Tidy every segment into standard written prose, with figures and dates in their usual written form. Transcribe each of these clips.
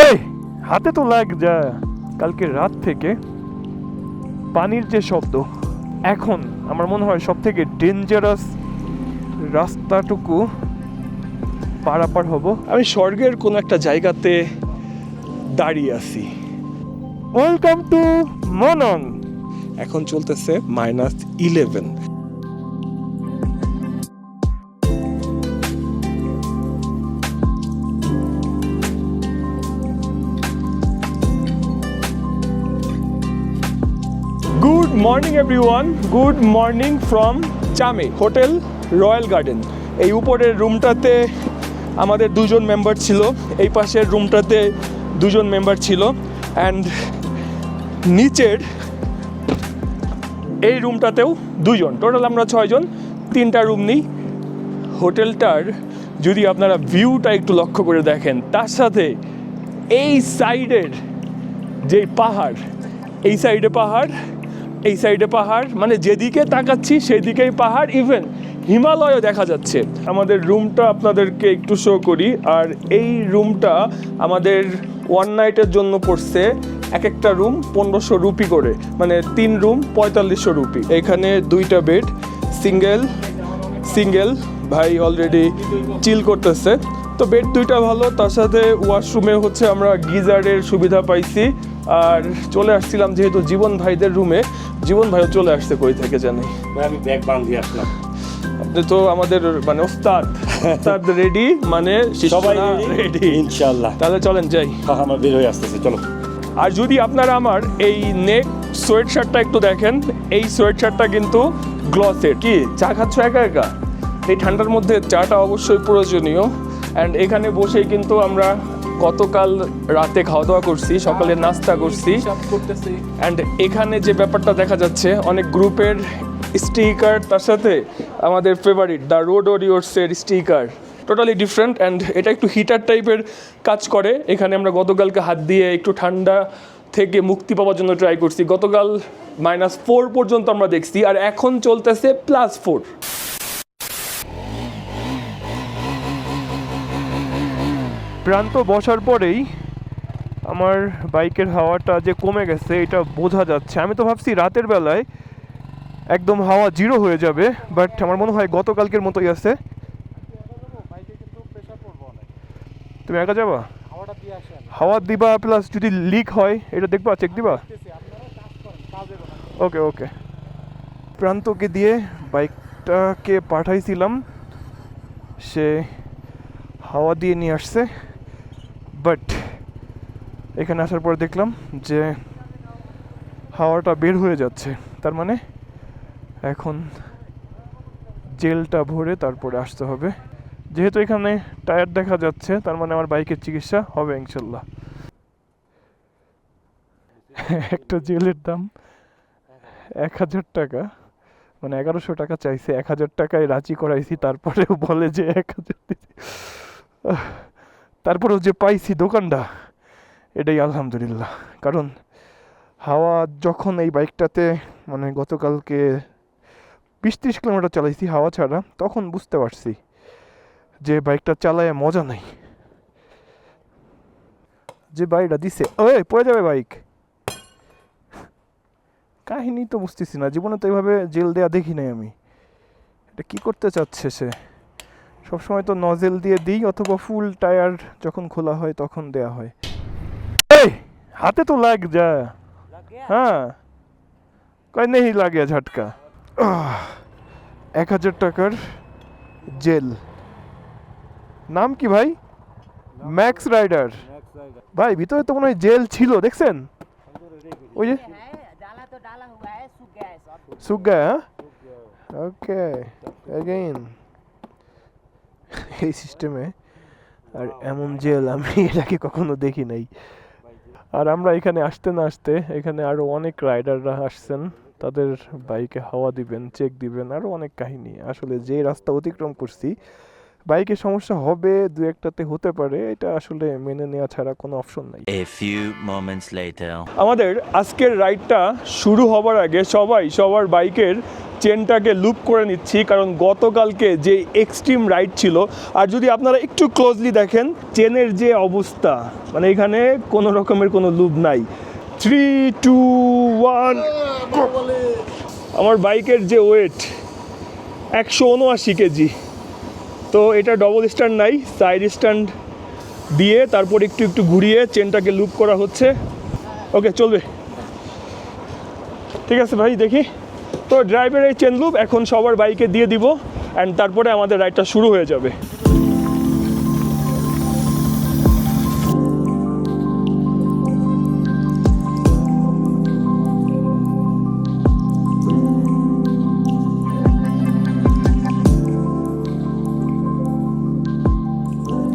এই হাতে তো লাগ যা। কালকে রাত থেকে পানির যে শব্দ, এখন আমার মনে হয় সব থেকে ডেঞ্জারাস রাস্তাটুকু পারাপার হব। আমি স্বর্গের কোন একটা জায়গাতে দাঁড়িয়ে আছি। ওয়েলকাম টু মনন। এখন চলতেছে -11। Good morning everyone, good morning from চামে হোটেল রয়্যাল গার্ডেন। এই উপরের রুমটাতে আমাদের দুজন মেম্বার ছিল, এই পাশের রুমটাতে দুজন মেম্বার ছিল, অ্যান্ড নিচের এই রুমটাতেও দুজন, টোটাল আমরা 6 জন, 3টা রুম নিই। হোটেলটার যদি আপনারা ভিউটা একটু লক্ষ্য করে দেখেন, তার সাথে এই সাইডের যে পাহাড়, এই সাইডে পাহাড়, এই সাইডে পাহাড়, মানে যেদিকে তাকাচ্ছি সেদিকেই পাহাড়, ইভেন হিমালয়ও দেখা যাচ্ছে। আমাদের রুমটা আপনাদেরকে একটু শো করি। আর এই রুমটা আমাদের ওয়ান নাইটের জন্য পড়ছে এক একটা রুম 1500 রুপি করে, মানে 3 রুম 4500 রুপি। এখানে 2টা বেড, সিঙ্গেল ভাই অলরেডি চিল করতেছে। তো বেড 2টা ভালো, তার সাথে ওয়াশরুমে হচ্ছে আমরা গিজারের সুবিধা পাইছি। আর চলে আসছিলাম যেহেতু জীবন ভাইদের রুমে, জীবন ভাইও চলে আসছে কই থেকে জানি। আমি ব্যাগ বাঁধিয়ে আসলাম। আপনি তো আমাদের মানে ওস্তাদ রেডি, মানে সবাই রেডি ইনশাআল্লাহ। তাহলে চলেন যাই। আমার বের হয়ে আসতেছে, চলো। আর যদি আপনারা আমার এই নেক সোয়েট শার্টটা একটু দেখেন, এই সোয়েট শার্টটা কিন্তু গ্লসের। কি চা খাচ্ছ একা একা? এই ঠান্ডার মধ্যে চাটা অবশ্যই প্রয়োজনীয়। অ্যান্ড এখানে বসেই কিন্তু আমরা গতকাল রাতে খাওয়া দাওয়া করছি, সকালে নাস্তা করছি। অ্যান্ড এখানে যে ব্যাপারটা দেখা যাচ্ছে, অনেক গ্রুপের স্টিকার, তার সাথে আমাদের ফেভারিট দ্য রোড ওরিয়র্সের স্টিকার, টোটালি ডিফারেন্ট। অ্যান্ড এটা একটু হিটার টাইপের কাজ করে। এখানে আমরা গতকালকে হাত দিয়ে একটু ঠান্ডা থেকে মুক্তি পাওয়ার জন্য ট্রাই করছি। গতকাল -4 পর্যন্ত আমরা দেখছি, আর এখন চলতেছে +4। প্রান্ত বসার পরেই আমার বাইকের হাওয়াটা যে কমে গেছে এটা বোঝা যাচ্ছে। আমি তো ভাবছি রাতের বেলায় একদম হাওয়া 0 হয়ে যাবে, বাট আমার মনে হয় গতকালকের মতোই আছে। তুমি একা যাবা? হাওয়া দিবা, প্লাস যদি লিক হয় এটা দেখবা, চেক দিবা। ওকে ওকে। প্রান্তকে দিয়ে বাইকটাকে পাঠাইছিলাম, সে হাওয়া দিয়ে নিয়ে আসছে। বাট এখানে আসার পর দেখলাম যে হাওয়াটা বের হয়ে যাচ্ছে, তার মানে এখন জেলটা ভরে তারপরে আসতে হবে। যেহেতু এখানে টায়ার দেখা যাচ্ছে, তার মানে আমার বাইকের চিকিৎসা হবে ইনশাল্লাহ। একটা জেলের দাম 1000 টাকা, মানে 1100 টাকা চাইছে, 1000 টাকায় রাজি করাইছি, তারপরেও বলে যে 1000 দিতে। তারপরেও যে পাইছি দোকানটা, এটাই আলহামদুলিল্লাহ। কারণ হাওয়া যখন এই বাইকটাতে, মানে গতকালকে 20-30 কিলোমিটার চালাইছি হাওয়া ছাড়া, তখন বুঝতে পারছি যে বাইকটা চালায় মজা নাই। যে বাইকটা দিছে, ওই পড়ে যাবে বাইক। কাহিনী তো বুঝতেছি না, জীবনে তো এইভাবে জেল দেয়া দেখি নাই আমি। এটা কি করতে চাচ্ছে সে? সবসময় তো নজেল দিয়ে দিই, অথবা ফুল টায়ার যখন খোলা হয় তখন দেয়া হয়। এই হাতে তো লাগ যা। হ্যাঁ কই নেই লাগে ঝটকা। 1000 টাকার জেল। নাম কি ভাই? Max Rider. ভাই ভিতরে তো মনে হয় জেল ছিল, দেখছেন? ওই যে सूख गया है। ओके अगेन এই সিস্টেমে আর এমন জেল আমি এর আগে কখনো দেখি নাই। আর আমরা এখানে আসতে না আসতে এখানে আরো অনেক রাইডাররা আসছেন, তাদের বাইকে হাওয়া দিবেন, চেক দিবেন, আরো অনেক কাহিনী। আসলে যে রাস্তা অতিক্রম করছি, বাইকে সমস্যা হবে, দু একটাতে হতে পারে, এটা আসলে মেনে নেওয়া ছাড়া কোনো অপশন নাই। A few moments later. আমাদের আজকের রাইডটা শুরু হবার আগে সবাই সবার বাইকের চেনটাকে লুপ করে নিচ্ছি, কারণ গতকালকে যে এক্সট্রিম রাইড ছিল, আর যদি আপনারা একটু ক্লোজলি দেখেন চেনের যে অবস্থা, মানে এখানে কোনো রকমের কোনো লুপ নাই। 3, 2, 1। আমার বাইকের যে ওয়েট 179 কেজি, তো এটা ডবল স্ট্যান্ড নাই, সাইড স্ট্যান্ড দিয়ে তারপর একটু একটু ঘুরিয়ে চেনটাকে লুপ করা হচ্ছে। ওকে, চলবে, ঠিক আছে ভাই, দেখি। তো ড্রাইভের এই চেন লুপ এখন সবার বাইকে দিয়ে দিব, অ্যান্ড তারপরে আমাদের রাইডটা শুরু হয়ে যাবে।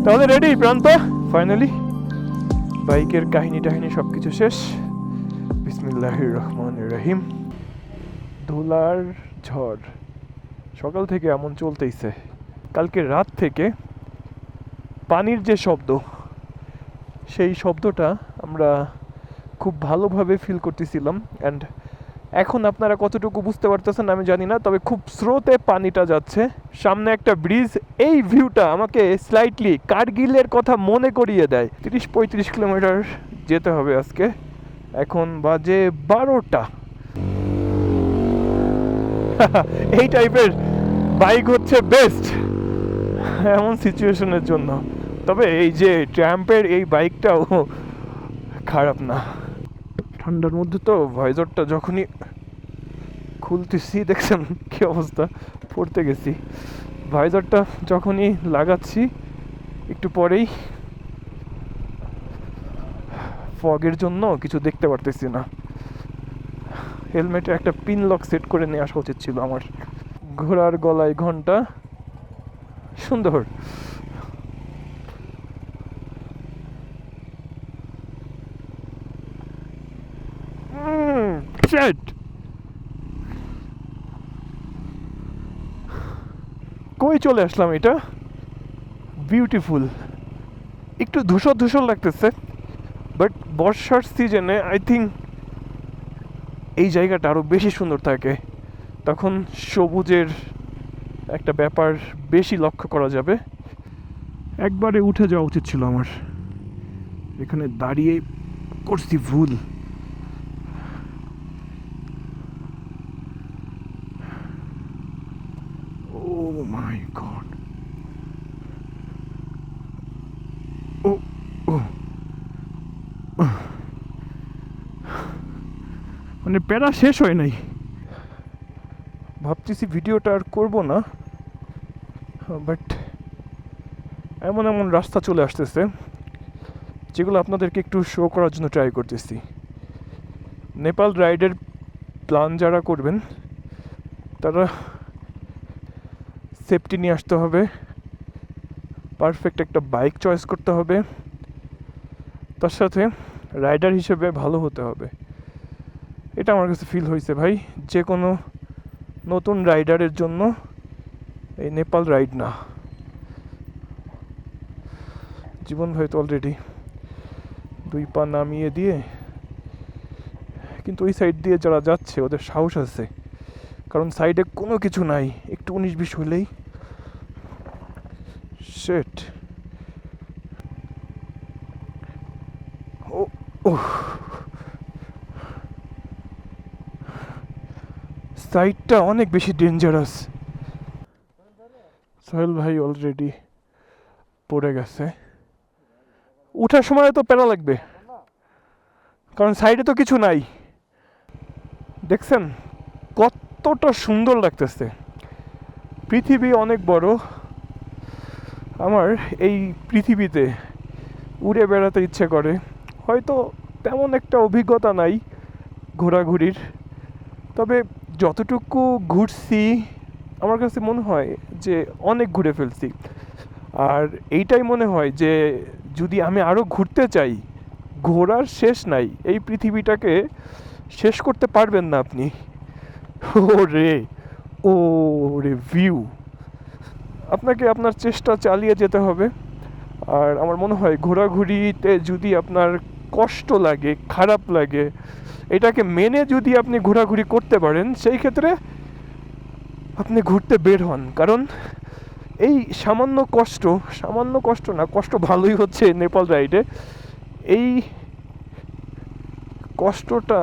তাহলে রেডি প্রান্ত, ফাইনালি বাইকের কাহিনী টাহিনী সব কিছু শেষ। বিসমিল্লাহির রহমানির রহিম। ধুলার ঝড় সকাল থেকে এমন চলতেইছে। কালকে রাত থেকে পানির যে শব্দ, সেই শব্দটা আমরা খুব ভালোভাবে ফিল করতেছিলাম। অ্যান্ড এখন আপনারা কতটুকু বুঝতে পারতেছেন আমি জানি না, তবে খুব স্রোতে পানিটা যাচ্ছে। সামনে একটা ব্রিজ, এই ভিউটা আমাকে স্লাইটলি কার্গিলের কথা মনে করিয়ে দেয়। 30-35 কিলোমিটার যেতে হবে আজকে। এখন বাজে 12টা। এই টাইপের বাইক হচ্ছে বেস্ট এমন সিচুয়েশনের জন্য। তবে এই যে ট্র্যাম্পের এই বাইকটাও খারাপ না। ঠান্ডার মধ্যে তো ভাইজরটা যখনই খুলতেছি, দেখছেন কি অবস্থা, পড়তে গেছি। ভাইজরটা যখনই লাগাচ্ছি একটু পরেই ফগের জন্য কিছু দেখতে পারতেছি না। হেলমেটে একটা পিন লক সেট করে নিয়ে আসা উচিত ছিল আমার। ঘোড়ার গলায় ঘন্টা, সুন্দর। কই চলে আসলাম, এটা বিউটিফুল। একটু ধূসর ধূসর লাগতেছে, বাট বর্ষার সিজনে আই থিঙ্ক এই জায়গাটা আরও বেশি সুন্দর থাকে। তখন সবুজের একটা ব্যাপার বেশি লক্ষ্য করা যাবে। একবারে উঠে যাওয়া উচিত ছিল আমার, এখানে দাঁড়িয়ে করছি ভুল। Oh my god. Oh, oh. মানে প্যারা শেষ হয় নাই। ভাবতেছি ভিডিওটা আর করবো না, বাট এমন এমন রাস্তা চলে আসতেছে যেগুলো আপনাদেরকে একটু শো করার জন্য ট্রাই করতেছি। নেপাল রাইডের প্ল্যান যারা করবেন তারা সেফটি নিয়ে আসতে হবে, পারফেক্ট একটা বাইক চয়েস করতে হবে, তার সাথে রাইডার হিসেবে ভালো হতে হবে। এটা আমার কাছে ফিল হয়েছে ভাই। যে কোনো নতুন রাইডারের জন্য এই নেপাল রাইড না। জীবন ভাই তো অলরেডি 2 পা নামিয়ে দিয়ে, কিন্তু ওই সাইড দিয়ে যারা যাচ্ছে ওদের সাহস আছে, কারণ সাইডে কোনো কিছু নাই, একটু 19-20 হলেই শেট। ও সাইডটা অনেক বেশি ডেঞ্জারাস। সোহেল ভাই অলরেডি পড়ে গেছে। উঠার সময় তো প্যারা লাগবে, কারণ সাইডে তো কিছু নাই। দেখছেন কতটা সুন্দর লাগতেছে। পৃথিবী অনেক বড়। আমার এই পৃথিবীতে উড়ে বেড়াতে ইচ্ছে করে। হয়তো তেমন একটা অভিজ্ঞতা নাই ঘোরাঘুরির, তবে যতটুকু ঘুরছি আমার কাছে মনে হয় যে অনেক ঘুরে ফেলছি। আর এইটাই মনে হয় যে যদি আমি আরও ঘুরতে চাই, ঘোরার শেষ নাই। এই পৃথিবীটাকে শেষ করতে পারবেন না আপনি। ও রে ভিউ। আপনাকে আপনার চেষ্টা চালিয়ে যেতে হবে। আর আমার মনে হয় ঘোরাঘুরিতে যদি আপনার কষ্ট লাগে, খারাপ লাগে, এটাকে মেনে যদি আপনি ঘোরাঘুরি করতে পারেন, সেই ক্ষেত্রে আপনি ঘুরতে বের হন, কারণ এই সামান্য কষ্ট না, কষ্ট ভালোই হচ্ছে নেপাল রাইডে। এই কষ্টটা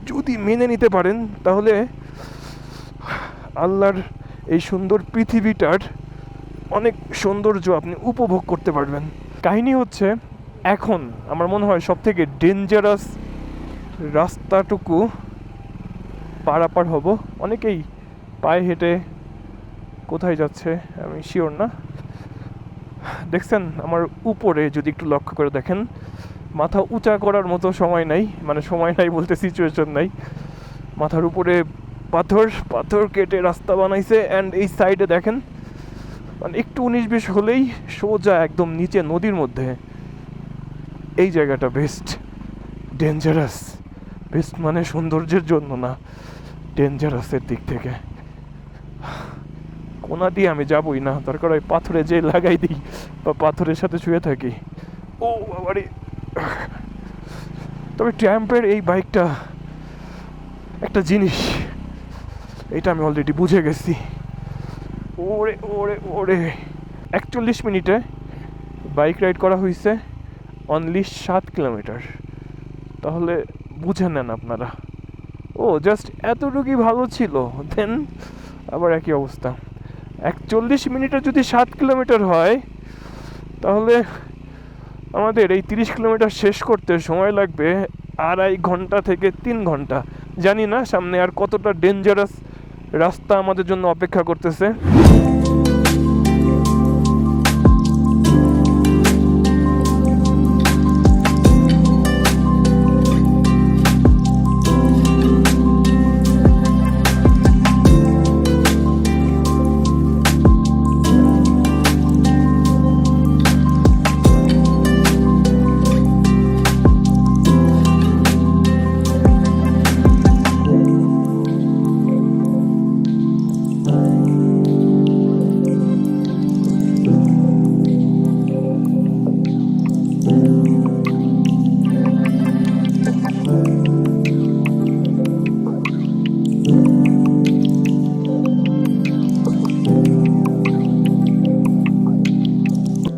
যদি মেনে নিতে পারেন তাহলে আল্লাহর এই সুন্দর পৃথিবীটার অনেক সৌন্দর্য আপনি উপভোগ করতে পারবেন। কাহিনী হচ্ছে, এখন আমার মনে হয় সব থেকে ডেঞ্জারাস রাস্তাটুকু পারাপার হব। অনেকেই পায়ে হেঁটে কোথায় যাচ্ছে আমি শিওর না। দেখছেন আমার উপরে, যদি একটু লক্ষ্য করে দেখেন, মাথা উঁচা করার মতো সময় নাই, মানে সময় নাই বলতে সিচুয়েশন নাই। মাথার উপরে পাথর কেটে রাস্তা বানাইছে, অ্যান্ড এই সাইডে দেখেন মানে একটু 19-20 হলেই সোজা একদম নিচে নদীর মধ্যে। এই জায়গাটা বেস্ট ডেঞ্জারাস, বেস্ট মানে সৌন্দর্যের জন্য না, ডেঞ্জারাসের দিক থেকে। কোনা দিয়ে আমি যাবই না, দরকার হয় পাথরে যে লাগাই দিই বা পাথরের সাথে শুয়ে থাকি। ও বাবারে! তবে ট্র্যাম্পের এই বাইকটা একটা জিনিস, এটা আমি অলরেডি বুঝে গেছি। ওরে ওরে ওরে, 41 মিনিটে বাইক রাইড করা হয়েছে অনলি 7 কিলোমিটার। তাহলে বুঝে নেন আপনারা। ও জাস্ট এতটুকুই ভালো ছিল, দেন আবার একই অবস্থা। 41 মিনিটে যদি 7 কিলোমিটার হয়, তাহলে আমাদের এই 30 কিলোমিটার শেষ করতে সময় লাগবে 2.5 ঘন্টা থেকে 3 ঘন্টা। জানি না সামনে আর কতটা ডেঞ্জারাস রাস্তা আমাদের জন্য অপেক্ষা করতেছে।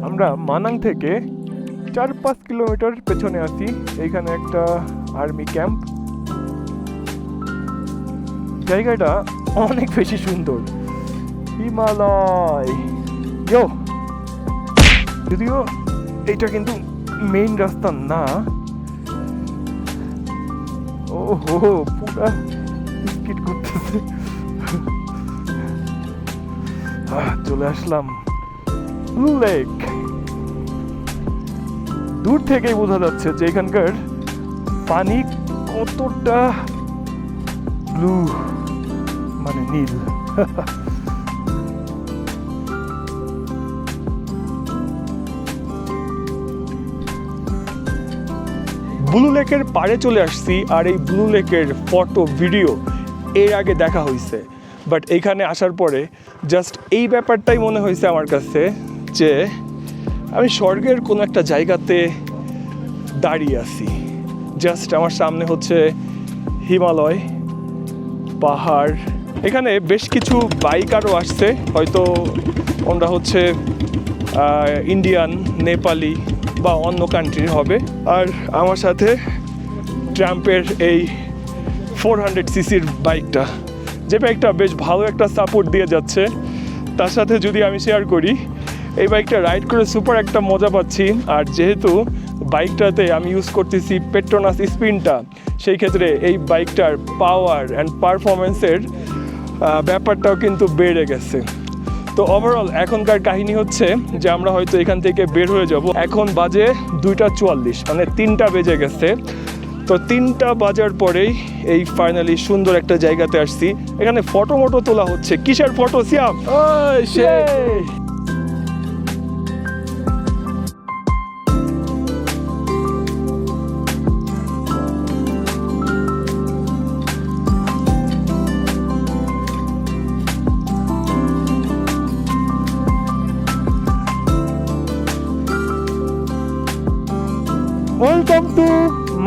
আমরা মানাং থেকে 4-5 কিলোমিটার পেছনে আছি। এইখানে একটা আর্মি ক্যাম্প। জায়গাটা অনেক বেশি সুন্দর, হিমালয়। যদিও এইটা কিন্তু মেইন রাস্তা না। ও হো, পুরা স্কিট করতেছে। চলে আসলাম ব্লু লেক। দূর থেকেই বোঝা যাচ্ছে যে এখানকার পানি কতটা ব্লু, মানে নীল। ব্লু লেকের পাড়ে চলে আসছি, আর এই ব্লু লেকের ফটো ভিডিও এর আগে দেখা হয়েছে, বাট এইখানে আসার পরে জাস্ট এই ব্যাপারটাই মনে হয়েছে আমার কাছে যে আমি স্বর্গের কোনো একটা জায়গাতে দাঁড়িয়ে আছি। জাস্ট আমার সামনে হচ্ছে হিমালয়, পাহাড়। এখানে বেশ কিছু বাইক আরও আসছে, হয়তো ওরা হচ্ছে ইন্ডিয়ান, নেপালি বা অন্য কান্ট্রির হবে। আর আমার সাথে ট্রাম্পের এই 400 সিসির বাইকটা, যে বাইকটা বেশ ভালো একটা সাপোর্ট দিয়ে যাচ্ছে। তার সাথে যদি আমি শেয়ার করি, এই বাইকটা রাইড করে সুপার একটা মজা পাচ্ছি। আর যেহেতু বাইকটাতে আমি ইউজ করতেছি পেট্রোনাস স্পিনটা, সেই ক্ষেত্রে এই বাইকটার পাওয়ার অ্যান্ড পারফরমেন্সের ব্যাপারটাও কিন্তু বেড়ে গেছে। তো ওভারঅল এখনকার কাহিনী হচ্ছে যে আমরা হয়তো এখান থেকে বের হয়ে যাব। এখন বাজে 2:44, মানে 3টা বেজে গেছে। তো 3টা বাজার পরেই এই ফাইনালি সুন্দর একটা জায়গাতে আসছি। এখানে ফটো তোলা হচ্ছে। কিসের ফটো সিয়াম? ওয়েলকাম টু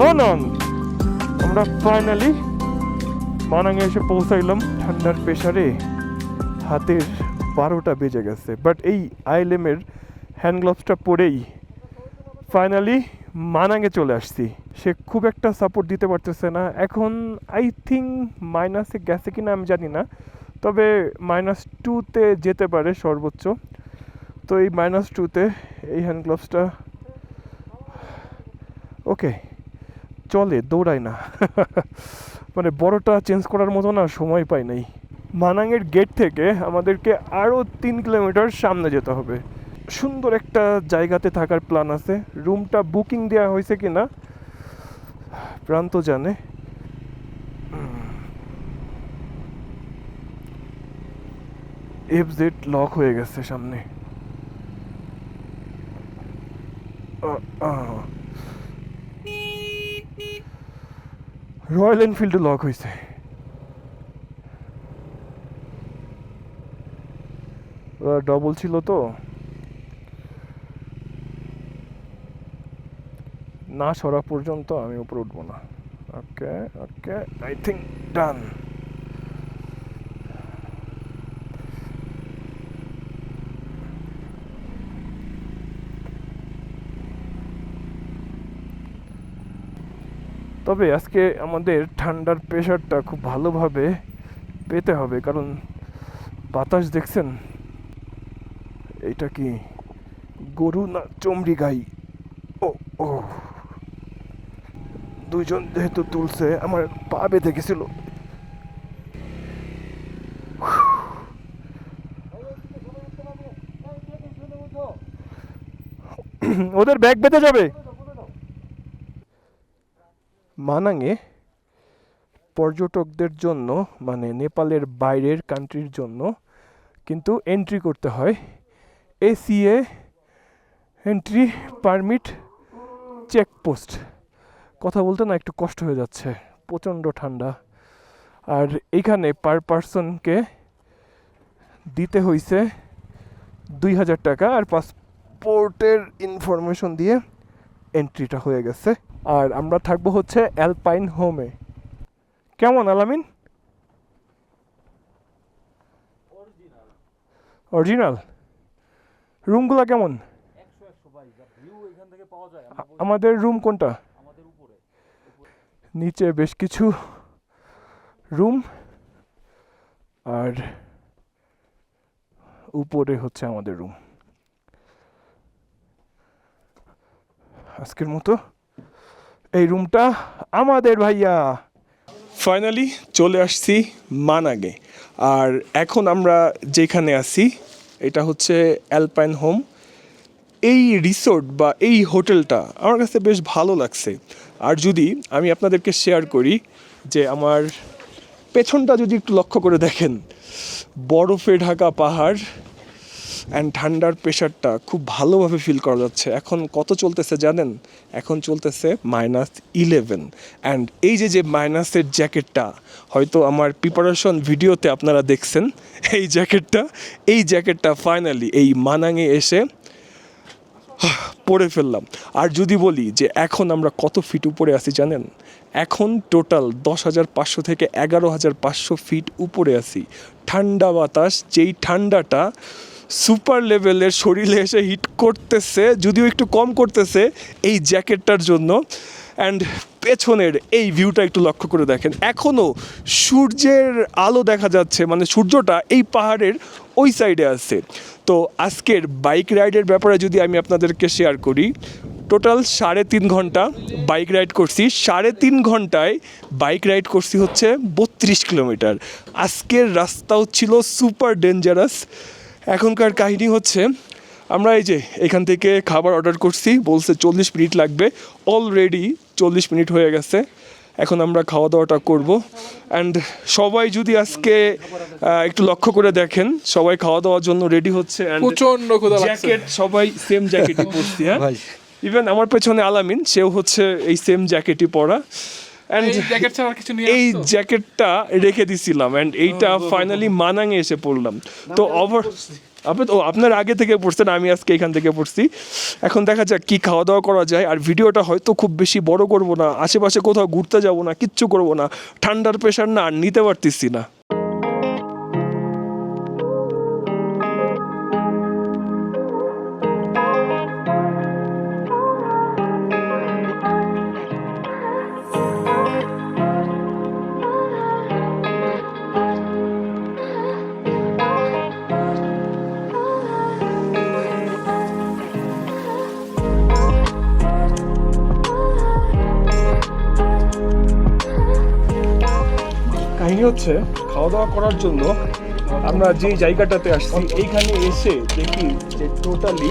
মনন। আমরা ফাইনালি মানাঙে এসে পৌঁছাইলাম, ঠান্ডার প্রেসারে হাতের 12টা বেজে গেছে, বাট এই আইএলএমের হ্যান্ড গ্লাভসটা পরেই ফাইনালি মানাঙে চলে আসছি। সে খুব একটা সাপোর্ট দিতে পারতেছে না এখন, আই থিঙ্ক মাইনাসে গেছে কিনা আমি জানি না, তবে -2-তে যেতে পারে সর্বোচ্চ। তো এই -2-তে এই হ্যান্ড গ্লাভসটা ওকে চলে, দৌড়ায় না মানে বড়টা চেঞ্জ করার মতো না সময় পাই নাই। মানাঙের গেট থেকে আমাদেরকে আরও 3 কিলোমিটার সামনে যেতে হবে। সুন্দর একটা জায়গাতে থাকার প্ল্যান আছে, রুমটা বুকিং দেওয়া হয়েছে কিনা প্রান্ত জানে। FZ লক হয়ে গেছে সামনে। রয়্যাল এনফিল্ড লক হয়েছে। ডবল ছিল তো, না সরা পর্যন্ত আমি উপরে উঠবো না। ওকে ওকে, আই থিঙ্ক ডান। তবে আজকে আমাদের ঠান্ডার প্রেশারটা খুব ভালোভাবে পেতে হবে, কারণ বাতাস দেখছেন, এইটা কি গরু না চমড়ি গাই? ও ও, দুইজন যেহেতু তুলছে আমার পা বেঁধে গেছিল। ওদের ব্যাগ বেঁধে যাবে। মানাঙে পর্যটকদের জন্য, মানে নেপালের বাইরের কান্ট্রির জন্য কিন্তু এন্ট্রি করতে হয় ACA এন্ট্রি পারমিট চেকপোস্ট। কথা বলতে না একটু কষ্ট হয়ে যাচ্ছে, প্রচণ্ড ঠান্ডা। আর এইখানে পার পারসনকে দিতে হইছে 2000 টাকা, আর পাসপোর্টের ইনফরমেশন দিয়ে এন্ট্রিটা হয়ে গেছে। আর আমরা থাকবো হচ্ছে অ্যালপাইন হোমে। কেমন আলামিন? অরিজিনাল রুমগুলো কেমন? আমাদের রুম কোনটা? নিচে বেশ কিছু রুম আর উপরে হচ্ছে আমাদের রুম। আজকের মতো এই রুমটা আমাদের। ভাইয়া ফাইনালি চলে আসছি মানাঙে। আর এখন আমরা যেখানে আছি এটা হচ্ছে অ্যালপাইন হোম। এই রিসোর্ট বা এই হোটেলটা আমার কাছে বেশ ভালো লাগছে। আর যদি আমি আপনাদেরকে শেয়ার করি যে আমার পেছনটা যদি একটু লক্ষ্য করে দেখেন, বরফে ঢাকা পাহাড় অ্যান্ড ঠান্ডার প্রেশারটা খুব ভালোভাবে ফিল করা যাচ্ছে। এখন কত চলতেছে জানেন? এখন চলতেছে -11। অ্যান্ড এই যে মাইনাসের জ্যাকেটটা হয়তো আমার প্রিপারেশন ভিডিওতে আপনারা দেখছেন, এই জ্যাকেটটা ফাইনালি এই মানাঙে এসে পরে ফেললাম। আর যদি বলি যে এখন আমরা কত ফিট উপরে আছি জানেন? এখন টোটাল 10,500 থেকে 11,500 ফিট উপরে আছি। ঠান্ডা বাতাস, যেই ঠান্ডাটা সুপার লেভেলের শরীরে এসে হিট করতেছে, যদিও একটু কম করতেছে এই জ্যাকেটটার জন্য। অ্যান্ড পেছনের এই ভিউটা একটু লক্ষ্য করে দেখেন, এখনও সূর্যের আলো দেখা যাচ্ছে, মানে সূর্যটা এই পাহাড়ের ওই সাইডে আছে। তো আজকের বাইক রাইডের ব্যাপারে যদি আমি আপনাদেরকে শেয়ার করি, টোটাল 3.5 ঘন্টা বাইক রাইড করছি। 3.5 ঘন্টায় বাইক রাইড করছি হচ্ছে 32 কিলোমিটার। আজকের রাস্তাও ছিল সুপার ডেঞ্জারাস। এখনকার কাহিনী হচ্ছে, আমরা এই যে এখান থেকে খাবার অর্ডার করছি, বলছে 40 মিনিট লাগবে। অলরেডি 40 মিনিট হয়ে গেছে। এখন আমরা খাওয়া দাওয়াটা করব। অ্যান্ড সবাই যদি আজকে একটু লক্ষ্য করে দেখেন, সবাই খাওয়া দাওয়ার জন্য রেডি হচ্ছে। প্রচন্ড ক্ষুধা লাগছে। জ্যাকেট সবাই সেম জ্যাকেটই পরছি। হ্যাঁ, ইভেন আমার পেছনে আলামিন, সেও হচ্ছে এই সেম জ্যাকেটই পরা। এই জ্যাকেটটা রেখে দিছিলাম অ্যান্ড এইটা ফাইনালি মানাঙে এসে পড়লাম। তো আপনি তো আপনার আগে থেকে পড়ছেন, আমি আজকে এখান থেকে পড়ছি। এখন দেখা যাক কি খাওয়া দাওয়া করা যায়। আর ভিডিওটা হয়তো খুব বেশি বড় করব না, আশেপাশে কোথাও ঘুরতে যাব না, কিচ্ছু করব না, ঠান্ডার প্রেশার না আর নিতে পারতেছি না। কাহিনী হচ্ছে খাওয়া দাওয়া করার জন্য আমরা যে জায়গাটাতে আসছি এইখানে এসে দেখি যে টোটালি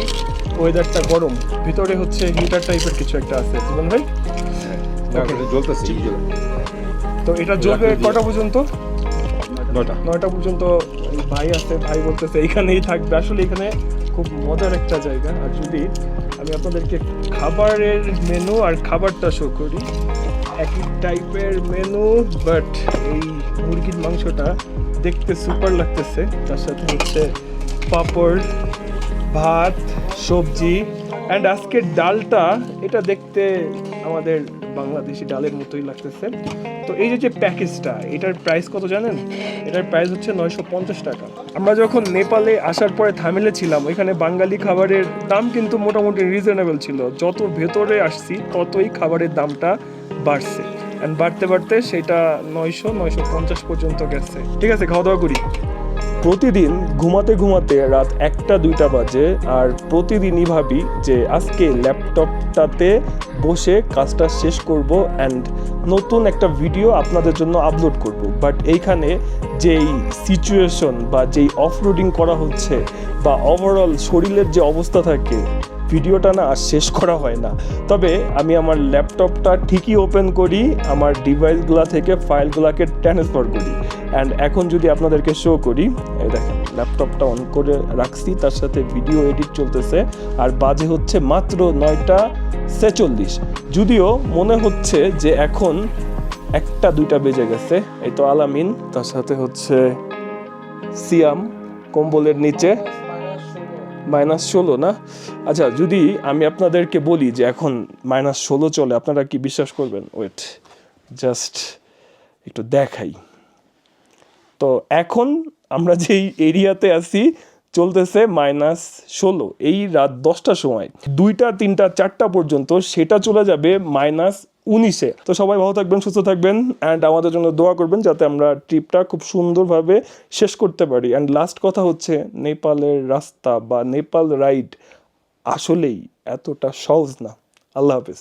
ওয়েদারটা গরম, ভিতরে হচ্ছে হিটার টাইপের কিছু একটা আছে। জীবন ভাই জ্বলতেছে তো এটা জ্বলবে কটা পর্যন্ত? 9টা পর্যন্ত। এই ভাই আছে, ভাই বলতেছে এইখানেই থাকবে। আসলে এখানে খুব মজার একটা জায়গা। আর যদি আমি আপনাদেরকে খাবারের মেনু আর খাবারটা শো করি, একই টাইপের মেনু, বাট এই মুরগির মাংসটা দেখতে সুপার লাগতেছে। তার সাথে হচ্ছে পাঁপড়, ভাত, সবজি, অ্যান্ড আজকের ডালটা এটা দেখতে আমাদের বাংলাদেশি ডালের মতোই লাগতেছে। তো এই যে প্যাকেজটা, এটার প্রাইস কত জানেন? এটার প্রাইস হচ্ছে 950 টাকা। আমরা যখন নেপালে আসার পরে থামেলে ছিলাম, ওইখানে বাঙালি খাবারের দাম কিন্তু মোটামুটি রিজনেবল ছিল। যত ভেতরে আসছি ততই খাবারের দামটা বাড়ছে, অ্যান্ড বাড়তে বাড়তে সেটা 900-950 পর্যন্ত গেছে। ঠিক আছে, খাওয়া দাওয়া করি। প্রতিদিন ঘুমাতে ঘুমাতে রাত 1টা-2টা বাজে, আর প্রতিদিনই ভাবি যে আজকে ল্যাপটপটাতে বসে কাজটা শেষ করব অ্যান্ড নতুন একটা ভিডিও আপনাদের জন্য আপলোড করব। বাট এইখানে যেই সিচুয়েশন বা যেই অফরোডিং করা হচ্ছে বা ওভারঅল শরীরের যে অবস্থা থাকে, ভিডিওটা না আর শেষ করা হয় না। তবে আমি আমার ল্যাপটপটা ঠিকই ওপেন করি, আমার ডিভাইসগুলো থেকে ফাইলগুলোকে ট্রান্সফার করি। অ্যান্ড এখন যদি আপনাদেরকে শো করি, এই দেখেন ল্যাপটপটা অন করে রাখছি, তার সাথে ভিডিও এডিট চলতেছে, আর বাজে হচ্ছে মাত্র 9টা 46। যদিও মনে হচ্ছে যে এখন 1টা-2টা বেজে গেছে। এই তো আলামিন, তার সাথে হচ্ছে সিয়াম কম্বলের নিচে। -16 না? আচ্ছা, যদি আমি আপনাদেরকে বলি যে এখন -16 চলে, আপনারা কি বিশ্বাস করবেন? ওয়েট, জাস্ট একটু দেখাই। তো এখন আমরা যেই এরিয়াতে আছি চলতেছে -16, এই রাত 10টার সময়। 2টা, 3টা, 4টা পর্যন্ত সেটা চলে যাবে -19-এ। তো সবাই ভালো থাকবেন, সুস্থ থাকবেন, অ্যান্ড আমাদের জন্য দোয়া করবেন যাতে আমরা ট্রিপটা খুব সুন্দরভাবে শেষ করতে পারি। অ্যান্ড লাস্ট কথা হচ্ছে, নেপালের রাস্তা বা নেপাল রাইড আসলেই এতটা সহজ না। আল্লাহ হাফেজ।